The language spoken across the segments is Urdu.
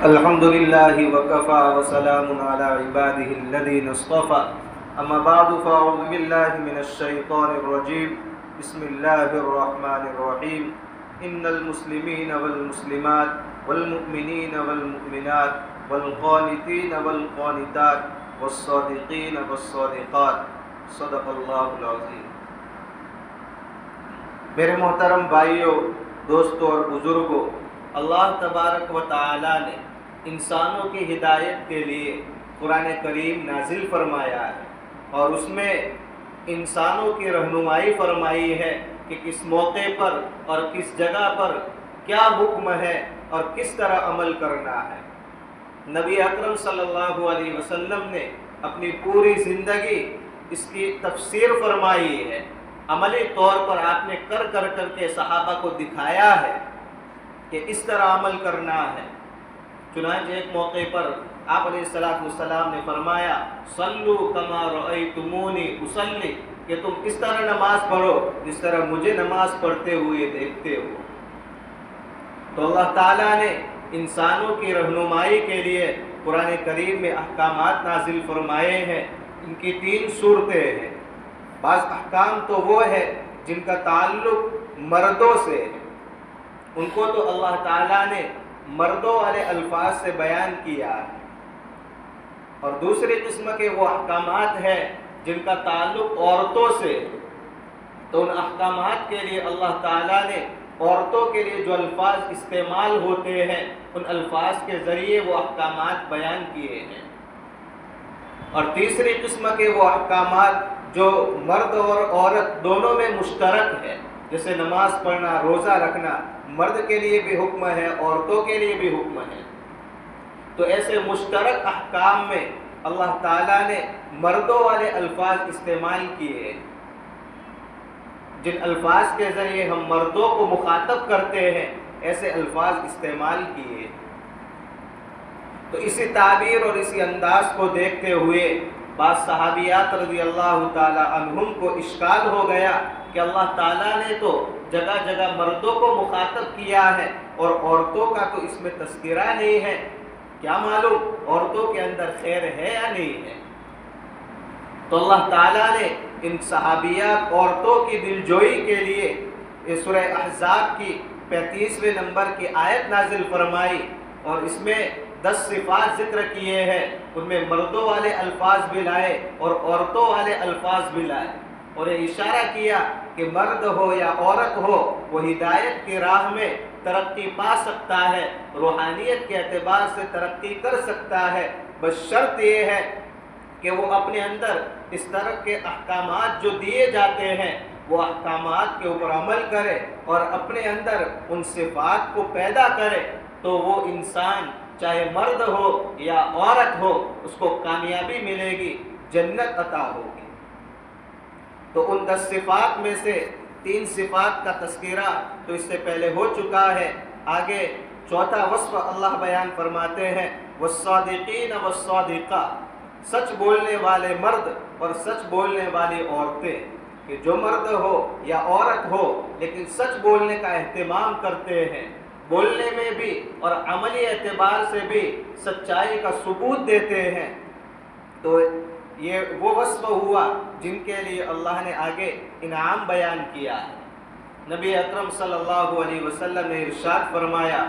الحمد لله وكفى وسلام على عباده الذين اصطفى اما بعد فاعوذ بالله من الشيطان الرجيم بسم الله الرحمن الرحيم ان المسلمين والمسلمات والمؤمنين والمؤمنات والقانتين والقانتات والصادقين والصادقات صدق اللہ العظیم۔ میرے محترم بھائیوں، دوستوں اور بزرگوں، اللہ تبارک و تعالی نے انسانوں کی ہدایت کے لیے قرآن کریم نازل فرمایا ہے، اور اس میں انسانوں کی رہنمائی فرمائی ہے کہ کس موقع پر اور کس جگہ پر کیا حکم ہے اور کس طرح عمل کرنا ہے۔ نبی اکرم صلی اللہ علیہ وسلم نے اپنی پوری زندگی اس کی تفسیر فرمائی ہے، عملی طور پر آپ نے کر کے صحابہ کو دکھایا ہے کہ اس طرح عمل کرنا ہے۔ چنانچہ ایک موقع پر آپ علیہ السلام نے فرمایا صلو کما رأیتمونی اصلی، کہ تم اس طرح نماز پڑھو جس طرح مجھے نماز پڑھتے ہوئے دیکھتے ہو۔ تو اللہ تعالیٰ نے انسانوں کی رہنمائی کے لیے قرآن کریم میں احکامات نازل فرمائے ہیں۔ ان کی 3 صورتیں ہیں۔ بعض احکام تو وہ ہے جن کا تعلق مردوں سے ہے، ان کو تو اللہ تعالیٰ نے مردوں والے الفاظ سے بیان کیا ہے، اور دوسری قسم کے وہ احکامات ہیں جن کا تعلق عورتوں سے ہے، تو ان احکامات کے لیے اللہ تعالیٰ نے عورتوں کے لیے جو الفاظ استعمال ہوتے ہیں ان الفاظ کے ذریعے وہ احکامات بیان کیے ہیں۔ اور تیسری قسم کے وہ احکامات جو مرد اور عورت دونوں میں مشترک ہے، جیسے نماز پڑھنا، روزہ رکھنا، مرد کے لیے بھی حکم ہے، عورتوں کے لیے بھی حکم ہے۔ تو ایسے مشترک احکام میں اللہ تعالیٰ نے مردوں والے الفاظ استعمال کیے ہیں، جن الفاظ کے ذریعے ہم مردوں کو مخاطب کرتے ہیں، ایسے الفاظ استعمال کیے۔ تو اسی تعبیر اور اسی انداز کو دیکھتے ہوئے بعض صحابیات رضی اللہ تعالی عنہم کو اشکال ہو گیا کہ اللہ تعالیٰ نے تو جگہ جگہ مردوں کو مخاطب کیا ہے اور عورتوں کا تو اس میں تذکرہ نہیں ہے، کیا معلوم عورتوں کے اندر خیر ہے یا نہیں ہے۔ تو اللہ تعالیٰ نے ان صحابیات عورتوں کی دلجوئی کے لیے سورہ احزاب کی 35ویں نمبر کی آیت نازل فرمائی، اور اس میں 10 صفات ذکر کیے ہیں، ان میں مردوں والے الفاظ بھی لائے اور عورتوں والے الفاظ بھی لائے، اور یہ اشارہ کیا کہ مرد ہو یا عورت ہو وہ ہدایت کی راہ میں ترقی پا سکتا ہے، روحانیت کے اعتبار سے ترقی کر سکتا ہے، بس شرط یہ ہے کہ وہ اپنے اندر اس طرح کے احکامات جو دیے جاتے ہیں وہ احکامات کے اوپر عمل کرے اور اپنے اندر ان صفات کو پیدا کرے، تو وہ انسان چاہے مرد ہو یا عورت ہو اس کو کامیابی ملے گی، جنت عطا ہوگی۔ تو ان 10 صفات میں سے 3 صفات کا تذکرہ تو اس سے پہلے ہو چکا ہے۔ آگے چوتھا وصف اللہ بیان فرماتے ہیں والصادقین والصادقہ، سچ بولنے والے مرد اور سچ بولنے والی عورتیں، کہ جو مرد ہو یا عورت ہو لیکن سچ بولنے کا اہتمام کرتے ہیں، بولنے میں بھی اور عملی اعتبار سے بھی سچائی کا ثبوت دیتے ہیں، تو یہ وہ وصف ہوا جن کے لیے اللہ نے آگے انعام بیان کیا ہے۔ نبی اکرم صلی اللہ علیہ وسلم نے ارشاد فرمایا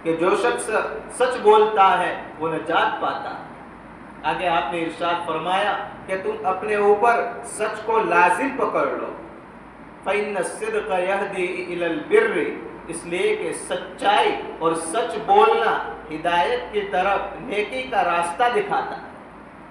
کہ جو شخص سچ بولتا ہے وہ نجات پاتا ہے۔ آگے آپ نے ارشاد فرمایا کہ تم اپنے اوپر سچ کو لازم پکڑ لو، فَإِنَّ الصِّدْقَ يَهْدِي إِلَى الْبِرِّ، اس لیے کہ سچائی اور سچ بولنا ہدایت کی طرف، نیکی کا راستہ دکھاتا ہے۔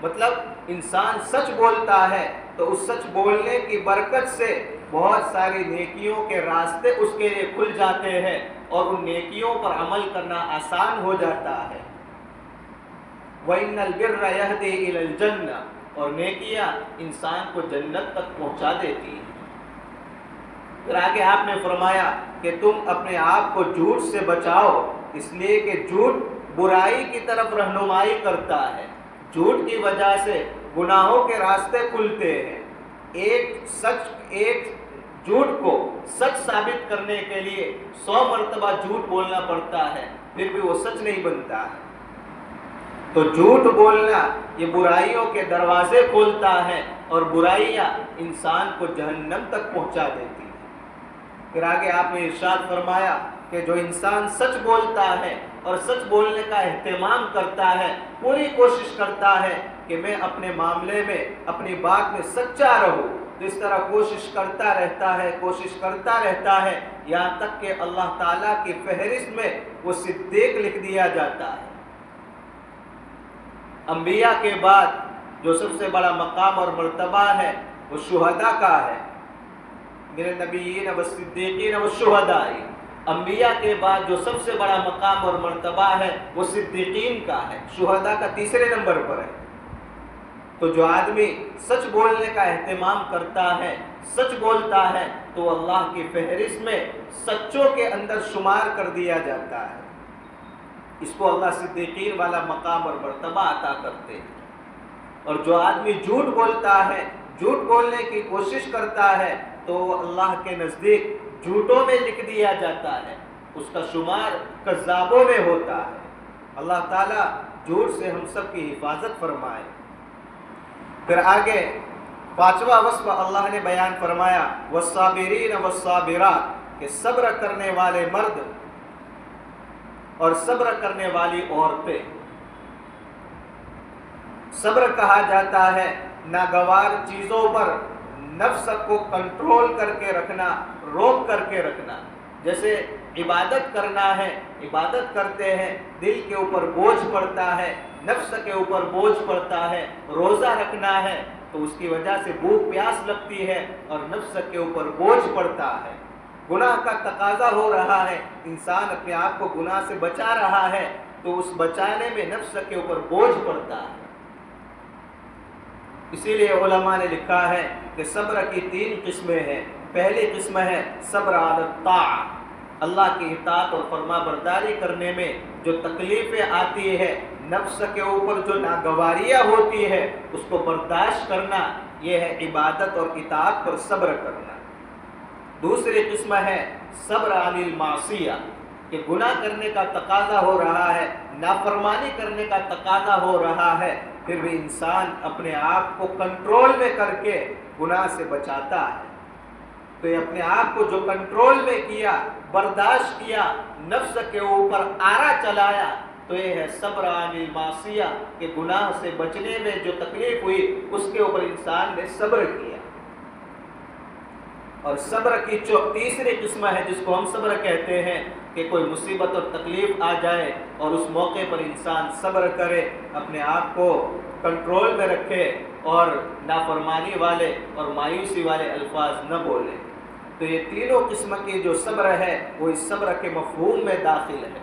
مطلب انسان سچ بولتا ہے تو اس سچ بولنے کی برکت سے بہت ساری نیکیوں کے راستے اس کے لیے کھل جاتے ہیں اور ان نیکیوں پر عمل کرنا آسان ہو جاتا ہے۔ وَإِنَّ الْبِرَّ يَهْدِي إِلَى الْجَنَّةِ، اور نیکیاں انسان کو جنت تک پہنچا دیتی ہیں۔ پھر آگے آپ نے فرمایا کہ تم اپنے آپ کو جھوٹ سے بچاؤ، اس لیے کہ جھوٹ برائی کی طرف رہنمائی کرتا ہے، جھوٹ کی وجہ سے گناہوں کے راستے کھلتے ہیں۔ ایک جھوٹ کو سچ ثابت کرنے کے لیے 100 مرتبہ جھوٹ بولنا پڑتا ہے، پھر بھی وہ سچ نہیں بنتا ہے۔ تو جھوٹ بولنا یہ برائیوں کے دروازے کھولتا ہے اور برائیاں انسان کو جہنم تک پہنچا دیتی ہیں۔ پھر آگے آپ نے ارشاد فرمایا کہ جو انسان سچ بولتا ہے اور سچ بولنے کا اہتمام کرتا ہے، پوری کوشش کرتا ہے کہ میں اپنے معاملے میں اپنی بات میں سچا رہوں، تو اس طرح کوشش کرتا رہتا ہے یہاں تک کہ اللہ تعالیٰ کی فہرست میں وہ صدیق لکھ دیا جاتا ہے۔ انبیاء کے بعد جو سب سے بڑا مقام اور مرتبہ ہے وہ شہداء کا ہے، من النبیین والصدیقین والشہداء۔ انبیاء کے بعد جو سب سے بڑا مقام اور مرتبہ ہے وہ صدیقین کا ہے، شہداء کا تیسرے نمبر پر ہے۔ تو جو آدمی سچ بولنے کا اہتمام کرتا ہے، سچ بولتا ہے، تو اللہ کی فہرست میں سچوں کے اندر شمار کر دیا جاتا ہے۔ اس کو اللہ صدیقین والا مقام اور مرتبہ عطا کرتے ہیں۔ اور جو آدمی جھوٹ بولتا ہے، جھوٹ بولنے کی کوشش کرتا ہے، تو وہ اللہ کے نزدیک جھوٹوں میں لکھ دیا جاتا ہے، اس کا شمار کذابوں میں ہوتا ہے۔ اللہ تعالیٰ جھوٹ سے ہم سب کی حفاظت فرمائے۔ پھر آگے پانچواں وصف اللہ نے بیان فرمایا، والصابرین والصابرات، کہ صبر کرنے والے مرد اور صبر کرنے والی عورتیں۔ صبر کہا جاتا ہے ناگوار چیزوں پر نفس کو کنٹرول کر کے رکھنا، روک کر کے رکھنا۔ جیسے عبادت کرنا ہے، عبادت کرتے ہیں، دل کے اوپر بوجھ پڑتا ہے، نفس کے اوپر بوجھ پڑتا ہے، روزہ رکھنا ہے تو اس کی وجہ سے بھوک پیاس لگتی ہے اور نفس کے اوپر بوجھ پڑتا ہے۔ گناہ کا تقاضا ہو رہا ہے، انسان اپنے آپ کو گناہ سے بچا رہا ہے، تو اس بچانے میں نفس کے اوپر بوجھ پڑتا ہے۔ اسی لیے علماء نے لکھا ہے کہ صبر کی 3 قسمیں ہیں۔ پہلی قسم ہے صبر علی الطاعہ، اللہ کی اطاعت اور فرما برداری کرنے میں جو تکلیفیں آتی ہے، نفس کے اوپر جو ناگواریاں ہوتی ہے، اس کو برداشت کرنا، یہ ہے عبادت اور اطاعت پر صبر کرنا۔ دوسری قسم ہے صبر علی المعصیہ، کہ گناہ کرنے کا تقاضا ہو رہا ہے، نافرمانی کرنے کا تقاضا ہو رہا ہے، پھر بھی انسان اپنے آپ کو کنٹرول میں کر کے گناہ سے بچاتا ہے۔ تو یہ اپنے آپ کو جو کنٹرول میں کیا، برداشت کیا، نفس کے اوپر آرا چلایا، تو یہ ہے صبر علی المعصیہ، کہ گناہ سے بچنے میں جو تکلیف ہوئی اس کے اوپر انسان نے صبر کیا۔ اور صبر کی تیسری قسم ہے جس کو ہم صبر کہتے ہیں، کہ کوئی مصیبت اور تکلیف آ جائے اور اس موقع پر انسان صبر کرے، اپنے آپ کو کنٹرول میں رکھے اور نافرمانی والے اور مایوسی والے الفاظ نہ بولے۔ تو یہ تینوں قسم کی جو صبر ہے وہ اس صبر کے مفہوم میں داخل ہے۔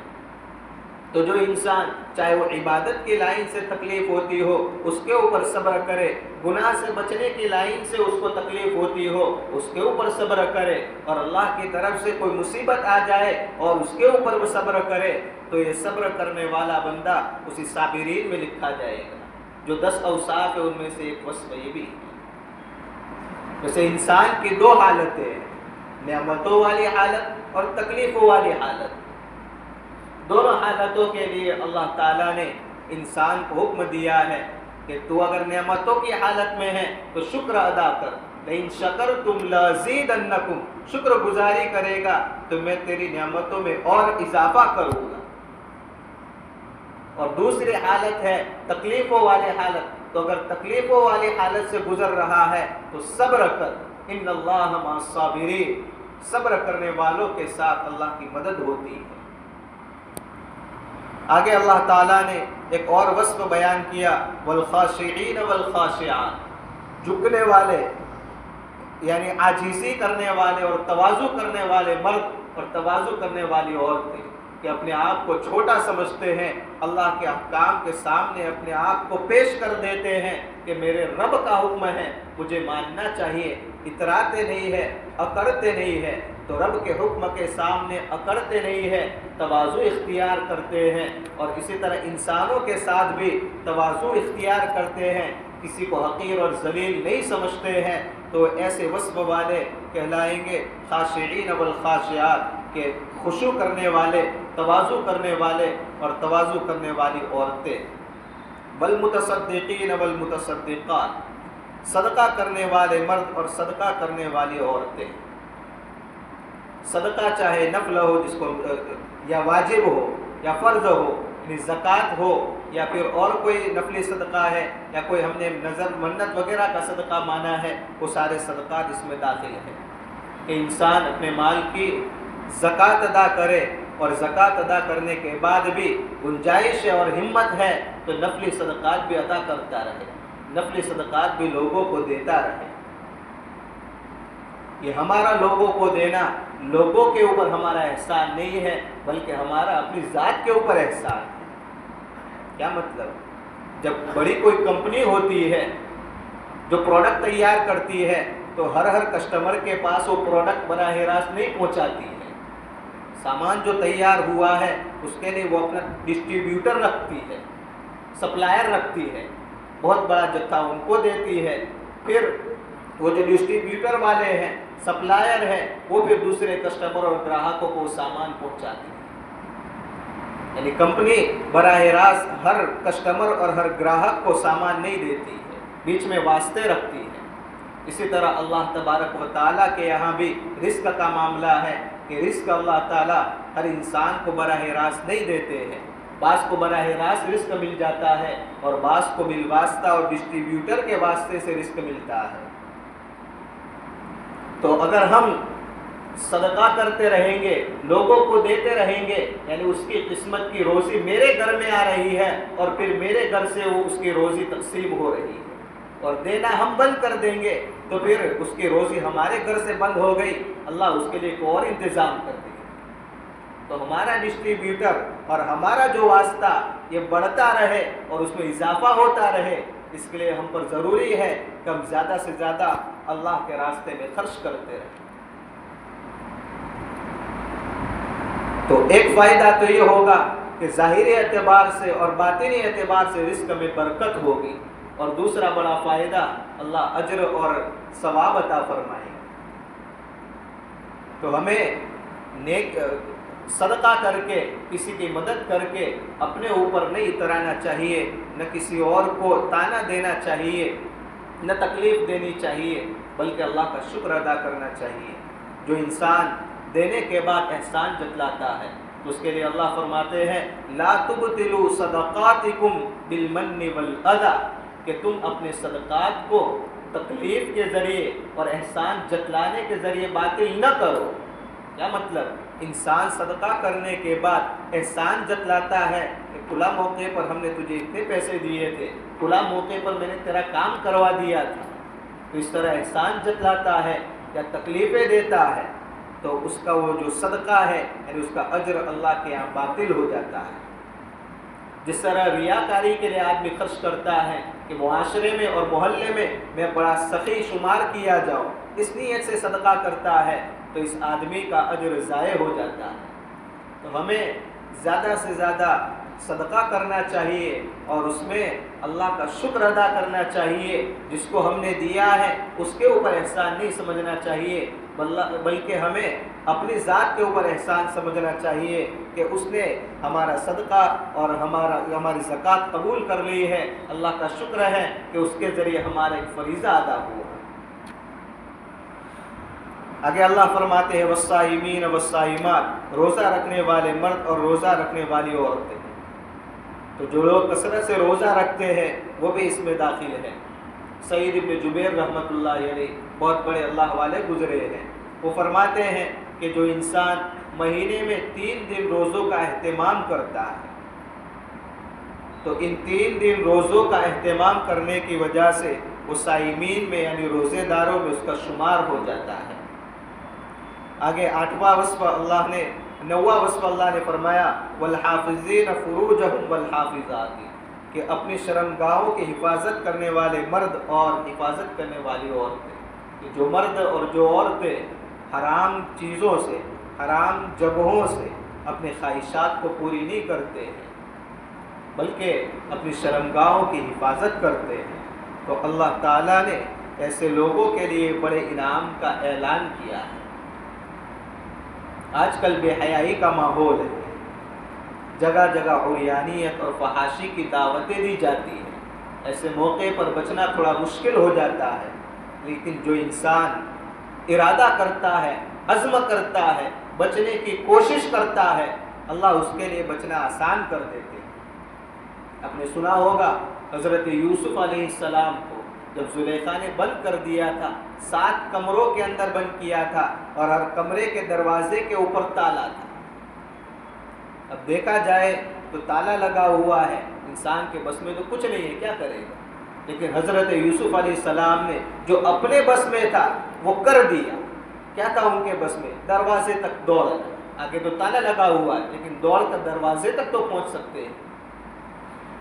تو جو انسان چاہے وہ عبادت کی لائن سے تکلیف ہوتی ہو اس کے اوپر صبر کرے، گناہ سے بچنے کی لائن سے اس کو تکلیف ہوتی ہو اس کے اوپر صبر کرے، اور اللہ کی طرف سے کوئی مصیبت آ جائے اور اس کے اوپر وہ صبر کرے، تو یہ صبر کرنے والا بندہ اسی صابرین میں لکھا جائے گا۔ جو 10 اوصاف ہے ان میں سے ایک وصف یہ بھی ہے۔ جیسے انسان کی 2 حالتیں ہیں، نعمتوں والی حالت اور تکلیفوں والی حالت۔ دونوں حالتوں کے لیے اللہ تعالیٰ نے انسان کو حکم دیا ہے کہ تو اگر نعمتوں کی حالت میں ہے تو شکر ادا کر، لئن شکرتم لازیدنکم، شکر گزاری کرے گا تو میں تیری نعمتوں میں اور اضافہ کروں گا۔ اور دوسری حالت ہے تکلیفوں والی حالت، تو اگر تکلیفوں والی حالت سے گزر رہا ہے تو صبر کر، ان اللہ مع الصابرین، صبر کرنے والوں کے ساتھ اللہ کی مدد ہوتی ہے۔ آگے اللہ تعالیٰ نے ایک اور وصف بیان کیا، والخاشعین والخاشعات، جھکنے والے یعنی عاجزی کرنے والے اور تواضع کرنے والے مرد اور تواضع کرنے والی عورتیں، کہ اپنے آپ کو چھوٹا سمجھتے ہیں، اللہ کے احکام کے سامنے اپنے آپ کو پیش کر دیتے ہیں کہ میرے رب کا حکم ہے، مجھے ماننا چاہیے، اتراتے نہیں ہے، اکڑتے نہیں ہے، تو رب کے حکم کے سامنے اکڑتے نہیں ہے، تواضع اختیار کرتے ہیں، اور اسی طرح انسانوں کے ساتھ بھی تواضع اختیار کرتے ہیں، کسی کو حقیر اور ذلیل نہیں سمجھتے ہیں، تو ایسے وصف والے کہلائیں گے خاشعین والخاشعات، کہ خشوع کرنے والے تواضع کرنے والے اور تواضع کرنے والی عورتیں، والمتصدقین والمتصدقات، صدقہ کرنے والے مرد اور صدقہ کرنے والی عورتیں۔ صدقہ چاہے نفل ہو، جس کو یا واجب ہو یا فرض ہو، یعنی زکوٰۃ ہو، یا پھر اور کوئی نفلی صدقہ ہے، یا کوئی ہم نے نظر منت وغیرہ کا صدقہ مانا ہے، وہ سارے صدقات اس میں داخل ہیں کہ انسان اپنے مال کی زکوٰۃ ادا کرے، اور زکوٰۃ ادا کرنے کے بعد بھی گنجائش ہے اور ہمت ہے تو نفلی صدقات بھی ادا کرتا رہے، نفلی صدقات بھی لوگوں کو دیتا رہے۔ یہ ہمارا لوگوں کو دینا لوگوں کے اوپر ہمارا احسان نہیں ہے، بلکہ ہمارا اپنی ذات کے اوپر احسان ہے۔ کیا مطلب؟ جب بڑی کوئی کمپنی ہوتی ہے جو پروڈکٹ تیار کرتی ہے تو ہر کسٹمر کے پاس وہ پروڈکٹ براہ راست نہیں پہنچاتی ہے۔ سامان جو تیار ہوا ہے اس کے لیے وہ اپنا ڈسٹریبیوٹر رکھتی ہے، سپلائر رکھتی ہے، بہت بڑا جتھا ان کو دیتی ہے، پھر وہ جو ڈسٹریبیوٹر والے ہیں، سپلائر ہے، وہ پھر دوسرے کسٹمر اور گراہکوں کو سامان پہنچاتی ہے۔ یعنی کمپنی براہ راست ہر کسٹمر اور ہر گراہک کو سامان نہیں دیتی ہے، بیچ میں واسطے رکھتی ہے۔ اسی طرح اللہ تبارک و تعالیٰ کے یہاں بھی رزق کا معاملہ ہے کہ رزق اللہ تعالیٰ ہر انسان کو براہ راست نہیں دیتے ہیں، بعض کو براہ راست رزق مل جاتا ہے اور بعض کو بالواسطہ اور ڈسٹریبیوٹر کے واسطے سے رزق ملتا ہے۔ تو اگر ہم صدقہ کرتے رہیں گے، لوگوں کو دیتے رہیں گے، یعنی اس کی قسمت کی روزی میرے گھر میں آ رہی ہے اور پھر میرے گھر سے وہ اس کی روزی تقسیم ہو رہی ہے، اور دینا ہم بند کر دیں گے تو پھر اس کی روزی ہمارے گھر سے بند ہو گئی، اللہ اس کے لیے ایک اور انتظام کر دے گا۔ تو ہمارا ڈسٹریبیوٹر اور ہمارا جو واسطہ یہ بڑھتا رہے اور اس میں اضافہ ہوتا رہے، اس کے لیے ہم پر ضروری ہے کہ ہم زیادہ سے زیادہ اللہ کے راستے میں خرچ کرتے رہیں۔ تو ایک فائدہ تو یہ ہوگا کہ ظاہری اعتبار سے اور باطنی اعتبار سے رزق میں برکت ہوگی، اور دوسرا بڑا فائدہ اللہ اجر اور ثواب عطا فرمائے گا۔ تو ہمیں نیک صدقہ کر کے، کسی کی مدد کر کے اپنے اوپر نہیں اترانا چاہیے، نہ کسی اور کو تانا دینا چاہیے، نہ تکلیف دینی چاہیے، بلکہ اللہ کا شکر ادا کرنا چاہیے۔ جو انسان دینے کے بعد احسان جتلاتا ہے تو اس کے لیے اللہ فرماتے ہیں لا تبطلوا صدقاتکم بالمن والاذى، کہ تم اپنے صدقات کو تکلیف کے ذریعے اور احسان جتلانے کے ذریعے باطل نہ کرو۔ کیا مطلب؟ انسان صدقہ کرنے کے بعد احسان جتلاتا ہے کہ کھلا موقع پر ہم نے تجھے اتنے پیسے دیے تھے، کھلا موقع پر میں نے تیرا کام کروا دیا تھا، تو اس طرح احسان جتلاتا ہے یا تکلیفیں دیتا ہے تو اس کا وہ جو صدقہ ہے یعنی اس کا اجر اللہ کے یہاں باطل ہو جاتا ہے۔ جس طرح ریاکاری کے لیے آدمی خرچ کرتا ہے کہ معاشرے میں اور محلے میں بڑا سخی شمار کیا جاؤں، اس نیت سے صدقہ کرتا ہے تو اس آدمی کا اجر ضائع ہو جاتا ہے۔ تو ہمیں زیادہ سے زیادہ صدقہ کرنا چاہیے اور اس میں اللہ کا شکر ادا کرنا چاہیے۔ جس کو ہم نے دیا ہے اس کے اوپر احسان نہیں سمجھنا چاہیے، بلکہ ہمیں اپنی ذات کے اوپر احسان سمجھنا چاہیے کہ اس نے ہمارا صدقہ اور ہماری زکوٰۃ قبول کر لی ہے، اللہ کا شکر ہے کہ اس کے ذریعے ہمارا ایک فریضہ ادا ہوا۔ آگے اللہ فرماتے ہیں والصائمین والصائمات، روزہ رکھنے والے مرد اور روزہ رکھنے والی عورتیں۔ تو جو لوگ کثرت سے روزہ رکھتے ہیں وہ بھی اس میں داخل ہیں۔ سعید ابن جبیر رحمۃ اللہ علیہ بہت بڑے اللہ والے گزرے ہیں، وہ فرماتے ہیں کہ جو انسان مہینے میں 3 دن روزوں کا اہتمام کرتا ہے تو ان 3 دن روزوں کا اہتمام کرنے کی وجہ سے وہ صائمین میں یعنی روزے داروں میں اس کا شمار ہو جاتا ہے۔ آگے 9واں وصف اللہ نے فرمایا والحافظین فروجہم والحافظات، کہ اپنی شرمگاہوں کی حفاظت کرنے والے مرد اور حفاظت کرنے والی عورتیں۔ کہ جو مرد اور جو عورتیں حرام چیزوں سے، حرام جگہوں سے اپنے خواہشات کو پوری نہیں کرتے ہیں بلکہ اپنی شرمگاہوں کی حفاظت کرتے ہیں، تو اللہ تعالیٰ نے ایسے لوگوں کے لیے بڑے انعام کا اعلان کیا ہے۔ آج کل بے حیائی کا ماحول ہے، جگہ جگہ عریانیت اور فحاشی کی دعوتیں دی جاتی ہیں۔ ایسے موقع پر بچنا تھوڑا مشکل ہو جاتا ہے، لیکن جو انسان ارادہ کرتا ہے، عزم کرتا ہے، بچنے کی کوشش کرتا ہے، اللہ اس کے لیے بچنا آسان کر دیتے ہیں۔ آپ نے سنا ہوگا حضرت یوسف علیہ السلام کو جب زلیخا نے بند کر دیا تھا، 7 کمروں کے اندر بند کیا تھا اور ہر کمرے کے دروازے کے اوپر تالا تھا۔ اب دیکھا جائے تو تالا لگا ہوا ہے، انسان کے بس میں تو کچھ نہیں ہے، کیا کرے گا؟ لیکن حضرت یوسف علیہ السلام نے جو اپنے بس میں تھا وہ کر دیا۔ کیا تھا ان کے بس میں؟ دروازے تک دوڑ، آگے تو تالا لگا ہوا ہے لیکن دوڑ کر دروازے تک تو پہنچ سکتے ہیں۔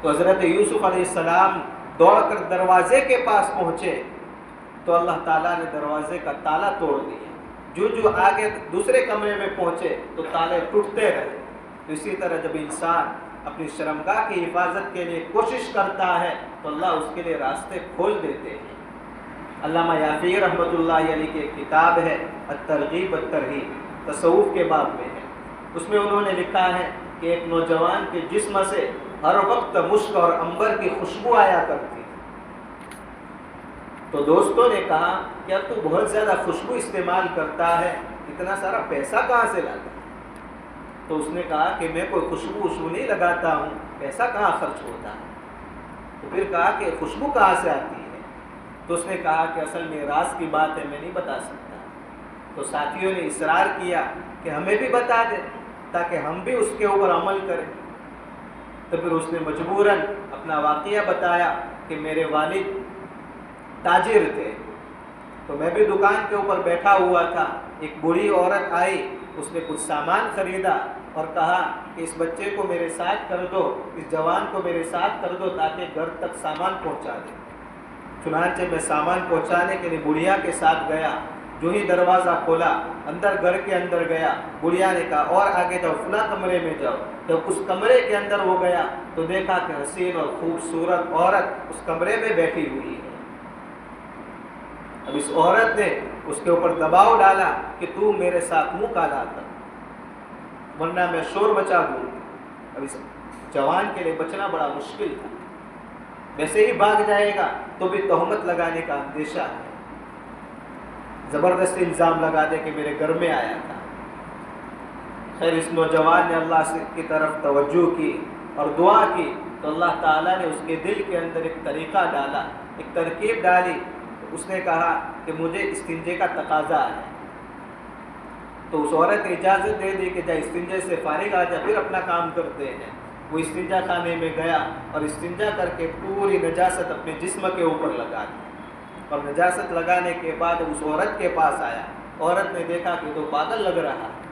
تو حضرت یوسف علیہ السلام دوڑ کر دروازے کے پاس پہنچے تو اللہ تعالیٰ نے دروازے کا تالا توڑ دیا۔ جو آگے دوسرے کمرے میں پہنچے تو تالے ٹوٹتے رہے۔ اسی طرح جب انسان اپنی شرمگاہ کی حفاظت کے لیے کوشش کرتا ہے تو اللہ اس کے لیے راستے کھول دیتے ہیں۔ علامہ یافعی رحمۃ اللہ علیہ کی ایک کتاب ہے الترغیب والترہیب، تصوف کے باب میں ہے۔ اس میں انہوں نے لکھا ہے کہ ایک نوجوان کے جسم سے ہر وقت مشک اور عنبر کی خوشبو آیا کرتی، تو دوستوں نے کہا کہ اب تو بہت زیادہ خوشبو استعمال کرتا ہے، اتنا سارا پیسہ کہاں سے لاتا ہے؟ تو اس نے کہا کہ میں کوئی خوشبو نہیں لگاتا ہوں، پیسہ کہاں خرچ ہوتا ہے؟ تو پھر کہا کہ خوشبو کہاں سے آتی ہے؟ تو اس نے کہا کہ اصل میں راز کی بات ہے، میں نہیں بتا سکتا۔ تو ساتھیوں نے اصرار کیا کہ ہمیں بھی بتا دے تاکہ ہم بھی اس کے اوپر عمل کریں۔ تو پھر اس نے مجبوراً اپنا واقعہ بتایا کہ میرے والد تاجر تھے، تو میں بھی دکان کے اوپر بیٹھا ہوا تھا، ایک بوڑھی عورت آئی، اس نے کچھ سامان خریدا اور کہا کہ اس بچے کو میرے ساتھ کر دو، اس جوان کو میرے ساتھ کر دو تاکہ گھر تک سامان پہنچا دے۔ چنانچہ میں سامان پہنچانے کے لیے بڑھیا کے ساتھ گیا، جو ہی دروازہ کھولا اندر گھر کے اندر گیا، بڑھیا نے کہا اور آگے جاؤ، فلاں کمرے میں جاؤ۔ جب اس کمرے کے اندر وہ گیا تو دیکھا کہ حسین اور خوبصورت عورت اس کمرے میں بیٹھی ہوئی ہے۔ اب اس عورت نے اس کے اوپر دباؤ ڈالا کہ تو میرے ساتھ منہ کالا کر ورنہ میں شور مچا دوں۔ اب اس جوان کے لیے بچنا بڑا مشکل تھا، ویسے ہی بھاگ جائے گا تو بھی تہمت لگانے کا اندیشہ ہے، زبردست الزام لگا دے کہ میرے گھر میں آیا تھا۔ خیر اس نوجوان نے اللہ سے کی طرف توجہ کی اور دعا کی تو اللہ تعالیٰ نے اس کے دل کے اندر ایک طریقہ ڈالا، ایک ترکیب ڈالی۔ اس نے کہا کہ مجھے استنجے کا تقاضا ہے، تو اس عورت نے اجازت دے دی کہ جا استنجے سے فارغ آ جا، پھر اپنا کام کرتے ہیں۔ وہ استنجا خانے میں گیا اور استنجا کر کے پوری نجاست اپنے جسم کے اوپر لگا دی، اور نجاست لگانے کے بعد اس عورت کے پاس آیا۔ عورت نے دیکھا کہ تو پاگل لگ رہا ہے،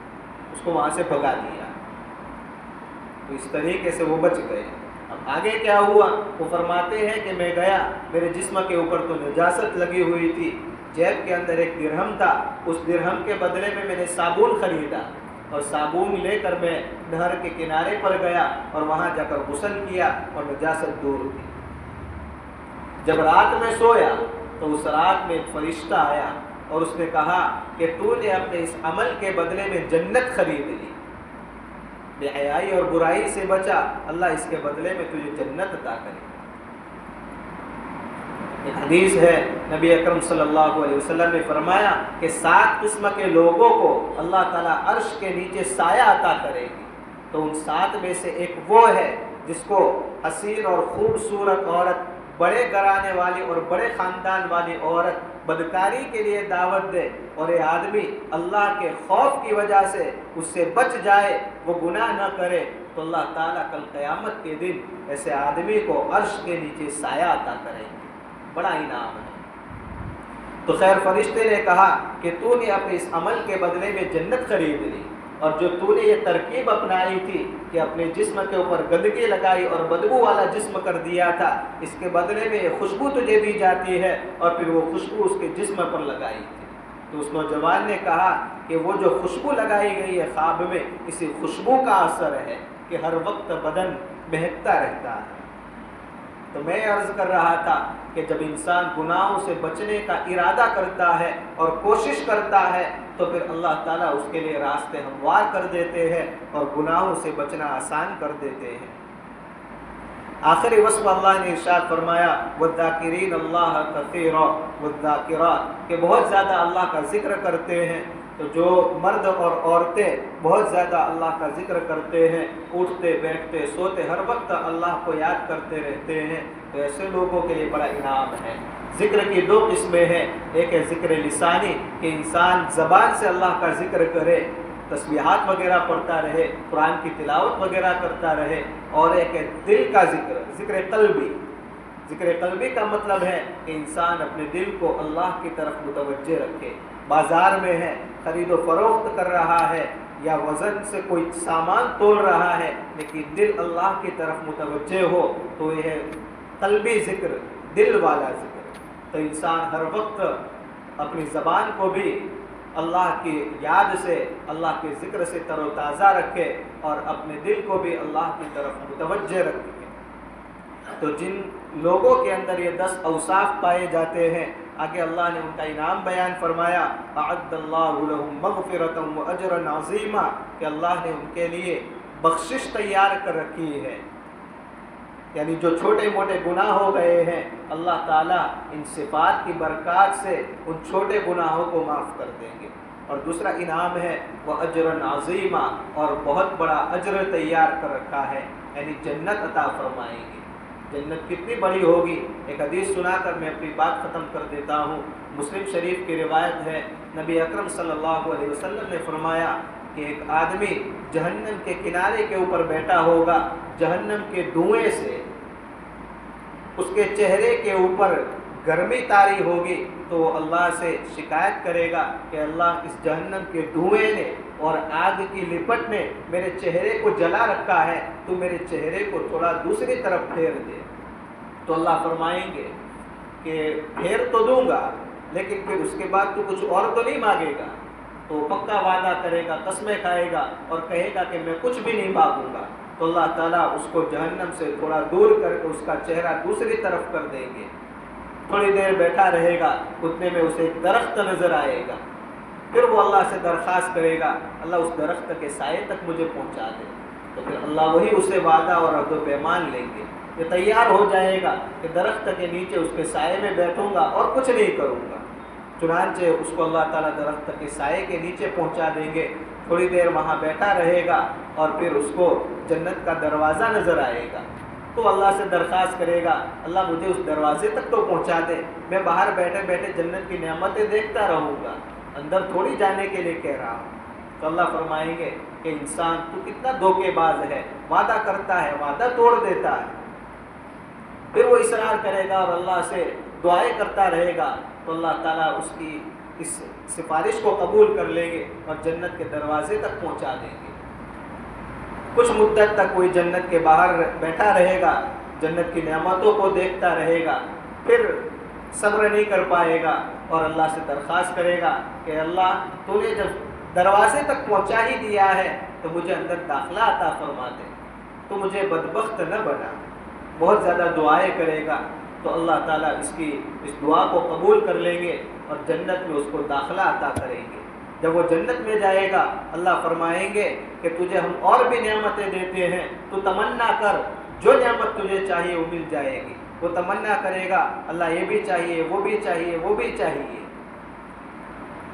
اس کو وہاں سے بھگا دیا۔ تو اس طریقے سے وہ بچ گئے۔ اب آگے کیا ہوا؟ وہ فرماتے ہیں کہ میں گیا، میرے جسم کے اوپر تو نجاست لگی ہوئی تھی، جیب کے اندر ایک درہم تھا، اس درہم کے بدلے میں نے صابن خریدا اور صابن لے کر میں نہر کے کنارے پر گیا اور وہاں جا کر غسل کیا اور نجاست دور کی۔ جب رات میں سویا تو اس رات میں ایک فرشتہ آیا اور اس نے کہا کہ تو نے اپنے اس عمل کے بدلے میں جنت خرید لی، بے حیائی اور برائی سے بچا، اللہ اس کے بدلے میں تجھے جنت عطا کرے گا۔ ایک حدیث ہے، نبی اکرم صلی اللہ علیہ وسلم نے فرمایا کہ 7 قسم کے لوگوں کو اللہ تعالیٰ عرش کے نیچے سایہ عطا کرے گی، تو ان 7 میں سے ایک وہ ہے جس کو حسین اور خوبصورت عورت، بڑے گھرانے والی اور بڑے خاندان والی عورت بدکاری کے لیے دعوت دے اور یہ آدمی اللہ کے خوف کی وجہ سے اس سے بچ جائے، وہ گناہ نہ کرے، تو اللہ تعالیٰ کل قیامت کے دن ایسے آدمی کو عرش کے نیچے سایہ عطا کرے گی۔ بڑا انعام ہے۔ تو خیر فرشتے نے کہا کہ تو نے اپنے اس عمل کے بدلے میں جنت خرید لی، اور جو تو نے یہ ترکیب اپنائی تھی کہ اپنے جسم کے اوپر گندگی لگائی اور بدبو والا جسم کر دیا تھا، اس کے بدلے میں یہ خوشبو تجھے دی جاتی ہے، اور پھر وہ خوشبو اس کے جسم پر لگائی تھی۔ تو اس نوجوان نے کہا کہ وہ جو خوشبو لگائی گئی ہے خواب میں، اسی خوشبو کا اثر ہے کہ ہر وقت بدن مہکتا رہتا ہے۔ تو میں عرض کر رہا تھا کہ جب انسان گناہوں سے بچنے کا ارادہ کرتا ہے اور کوشش کرتا ہے تو پھر اللہ تعالیٰ اس کے لیے راستے ہموار کر دیتے ہیں اور گناہوں سے بچنا آسان کر دیتے ہیں۔ آخری وصف اللہ نے ارشاد فرمایا والذاکرین اللہ کثیرا والذاکرات، کہ بہت زیادہ اللہ کا ذکر کرتے ہیں۔ تو جو مرد اور عورتیں بہت زیادہ اللہ کا ذکر کرتے ہیں، اٹھتے بیٹھتے سوتے ہر وقت اللہ کو یاد کرتے رہتے ہیں، تو ایسے لوگوں کے لیے بڑا انعام ہے۔ ذکر کی دو قسمیں ہیں، ایک ہے ذکر لسانی کہ انسان زبان سے اللہ کا ذکر کرے، تسبیحات وغیرہ پڑھتا رہے، قرآن کی تلاوت وغیرہ کرتا رہے، اور ایک ہے دل کا ذکر، ذکر قلبی۔ ذکر قلبی کا مطلب ہے کہ انسان اپنے دل کو اللہ کی طرف متوجہ رکھے۔ بازار میں ہے، خرید و فروخت کر رہا ہے یا وزن سے کوئی سامان تول رہا ہے، لیکن دل اللہ کی طرف متوجہ ہو تو یہ ہے قلبی ذکر، دل والا ذکر۔ تو انسان ہر وقت اپنی زبان کو بھی اللہ کی یاد سے، اللہ کے ذکر سے تر و تازہ رکھے اور اپنے دل کو بھی اللہ کی طرف متوجہ رکھے۔ تو جن لوگوں کے اندر یہ 10 اوصاف پائے جاتے ہیں، آگے اللہ نے ان کا انعام بیان فرمایا اعد اللہ لهم مغفرۃ واجرا عظیما، کہ اللہ نے ان کے لیے بخشش تیار کر رکھی ہے، یعنی جو چھوٹے موٹے گناہ ہو گئے ہیں اللہ تعالیٰ ان صفات کی برکات سے ان چھوٹے گناہوں کو معاف کر دیں گے۔ اور دوسرا انعام ہے واجرا عظیما، اور بہت بڑا اجر تیار کر رکھا ہے، یعنی جنت عطا فرمائیں گے۔ جنت کتنی بڑی ہوگی، ایک حدیث سنا کر میں اپنی بات ختم کر دیتا ہوں۔ مسلم شریف کی روایت ہے، نبی اکرم صلی اللہ علیہ وسلم نے فرمایا کہ ایک آدمی جہنم کے کنارے کے اوپر بیٹھا ہوگا، جہنم کے دھوئیں سے اس کے چہرے کے اوپر گرمی طاری ہوگی، تو وہ اللہ سے شکایت کرے گا کہ اللہ اس جہنم کے دھوئیں نے اور آگ کی لپٹ نے میرے چہرے کو جلا رکھا ہے، تو میرے چہرے کو تھوڑا دوسری طرف پھیر دے۔ تو اللہ فرمائیں گے کہ پھیر تو دوں گا، لیکن پھر اس کے بعد تو کچھ اور تو نہیں مانگے گا؟ تو پکا وعدہ کرے گا، قسمیں کھائے گا اور کہے گا کہ میں کچھ بھی نہیں مانگوں گا۔ تو اللہ تعالیٰ اس کو جہنم سے تھوڑا دور کر کے اس کا چہرہ دوسری طرف کر دیں گے۔ تھوڑی دیر بیٹھا رہے گا، اتنے میں اسے ایک درخت نظر آئے گا، پھر وہ اللہ سے درخواست کرے گا اللہ اس درخت کے سائے تک مجھے پہنچا دے، تو پھر اللہ وہی اسے وعدہ اور عہد و پیمان لیں گے۔ یہ تیار ہو جائے گا کہ درخت کے نیچے اس کے سائے میں بیٹھوں گا اور کچھ نہیں کروں گا۔ چنانچہ اس کو اللہ تعالیٰ درخت کے سائے کے نیچے پہنچا دیں گے، تھوڑی دیر وہاں بیٹھا رہے گا اور پھر اس کو جنت کا دروازہ نظر آئے گا، تو اللہ سے درخواست کرے گا اللہ مجھے اس دروازے تک تو پہنچا دے، میں باہر بیٹھے بیٹھے جنت کی نعمتیں دیکھتا رہوں گا، اندر تھوڑی جانے کے لیے کہہ رہا ہوں۔ تو اللہ فرمائیں گے کہ انسان تو کتنا دھوکے باز ہے، وعدہ کرتا ہے وعدہ توڑ دیتا ہے۔ پھر وہ اصرار کرے گا اور اللہ سے دعائیں کرتا رہے گا، تو اللہ تعالیٰ اس کی اس سفارش کو قبول کر لیں گے اور جنت کے دروازے تک پہنچا دیں گے۔ کچھ مدت تک کوئی جنت کے باہر بیٹھا رہے گا، جنت کی نعمتوں کو دیکھتا رہے گا، پھر صبر نہیں کر پائے گا اور اللہ سے درخواست کرے گا کہ اللہ تو نے جب دروازے تک پہنچا ہی دیا ہے تو مجھے اندر داخلہ عطا فرما دے، تو مجھے بدبخت نہ بنا۔ بہت زیادہ دعائیں کرے گا تو اللہ تعالیٰ اس دعا کو قبول کر لیں گے اور جنت میں اس کو داخلہ عطا کریں گے۔ جب وہ جنت میں جائے گا اللہ فرمائیں گے کہ تجھے ہم اور بھی نعمتیں دیتے ہیں، تو تمنا کر، جو نعمت تجھے چاہیے وہ مل جائے گی۔ وہ تمنا کرے گا اللہ یہ بھی چاہیے، وہ بھی چاہیے، وہ بھی چاہیے،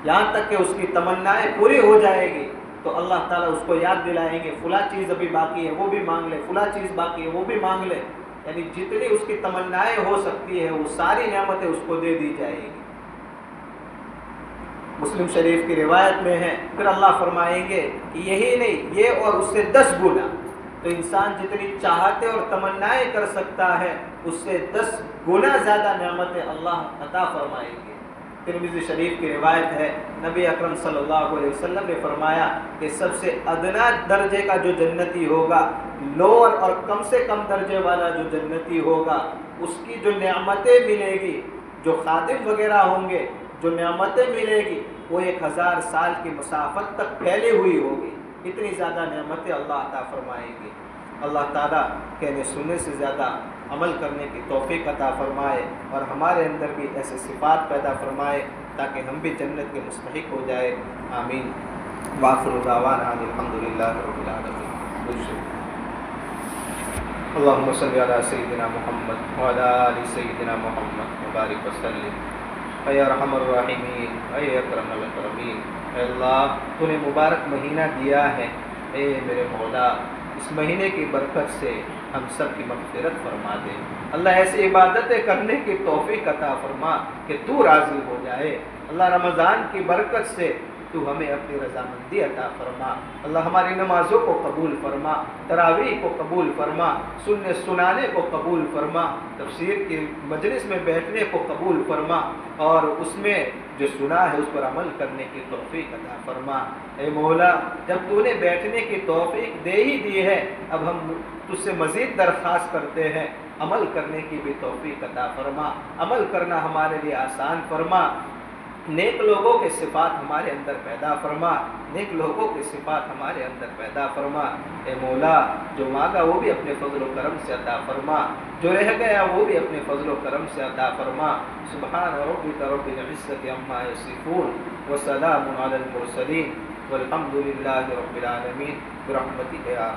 یہاں تک کہ اس کی تمنائیں پوری ہو جائے گی تو اللہ تعالیٰ اس کو یاد دلائیں گے فلاں چیز ابھی باقی ہے وہ بھی مانگ لے، فلاں چیز باقی ہے وہ بھی مانگ لے، یعنی جتنی اس کی تمنائیں ہو سکتی ہے وہ ساری نعمتیں اس کو دے دی جائے گی۔ مسلم شریف کی روایت میں ہے پھر اللہ فرمائیں گے کہ یہی نہیں، یہ اور اس سے 10 گنا، تو انسان جتنی چاہتے اور تمنائیں کر سکتا ہے اس سے 10 گنا زیادہ نعمتیں اللہ عطا فرمائیں گے۔ ترمذی شریف کی روایت ہے نبی اکرم صلی اللہ علیہ وسلم نے فرمایا کہ سب سے ادنا درجے کا جو جنتی ہوگا، لوور اور کم سے کم درجے والا جو جنتی ہوگا، اس کی جو نعمتیں ملے گی، جو خادم وغیرہ ہوں گے، جو نعمتیں ملے گی وہ 1000 سال کی مسافت تک پھیلی ہوئی ہوگی، اتنی زیادہ نعمتیں اللہ عطا فرمائیں گے۔ اللہ تعالیٰ کہنے سننے سے زیادہ عمل کرنے کی توفیق عطا فرمائے اور ہمارے اندر بھی ایسے صفات پیدا فرمائے تاکہ ہم بھی جنت کے مستحق ہو جائے. آمین. وآخر دعوانا الحمدللہ رب العالمین. اللہم صلی علی سیدنا محمد وعلی آل سیدنا محمد وبارک وسلم. اے ارحم الراحمین، اے اکرم الاکرمین، اے اللہ تو نے مبارک مہینہ دیا ہے، اے میرے مولا اس مہینے کی برکت سے ہم سب کی مغفرت فرما دے. اللہ ایسی عبادتیں کرنے کی توفیق عطا فرما کہ تو راضی ہو جائے. اللہ رمضان کی برکت سے تو ہمیں اپنی رضامندی عطا فرما. اللہ ہماری نمازوں کو قبول فرما، تراویح کو قبول فرما، سننے سنانے کو قبول فرما، تفسیر کی مجلس میں بیٹھنے کو قبول فرما اور اس میں جو سنا ہے اس پر عمل کرنے کی توفیق عطا فرما. اے مولا جب تو نے بیٹھنے کی توفیق دے ہی دی ہے، اب ہم تجھ سے مزید درخواست کرتے ہیں، عمل کرنے کی بھی توفیق عطا فرما. عمل کرنا ہمارے لیے آسان فرما. نیک لوگوں کے صفات ہمارے اندر پیدا فرما، نیک لوگوں کے صفات ہمارے اندر پیدا فرما. اے مولا جو مانگا وہ بھی اپنے فضل و کرم سے عطا فرما، جو رہ گیا وہ بھی اپنے فضل و کرم سے عطا فرما. سبحان ربک رب العزت عما یصفون وسلام علی المرسلین والحمد للہ رب العالمین برحمتک یا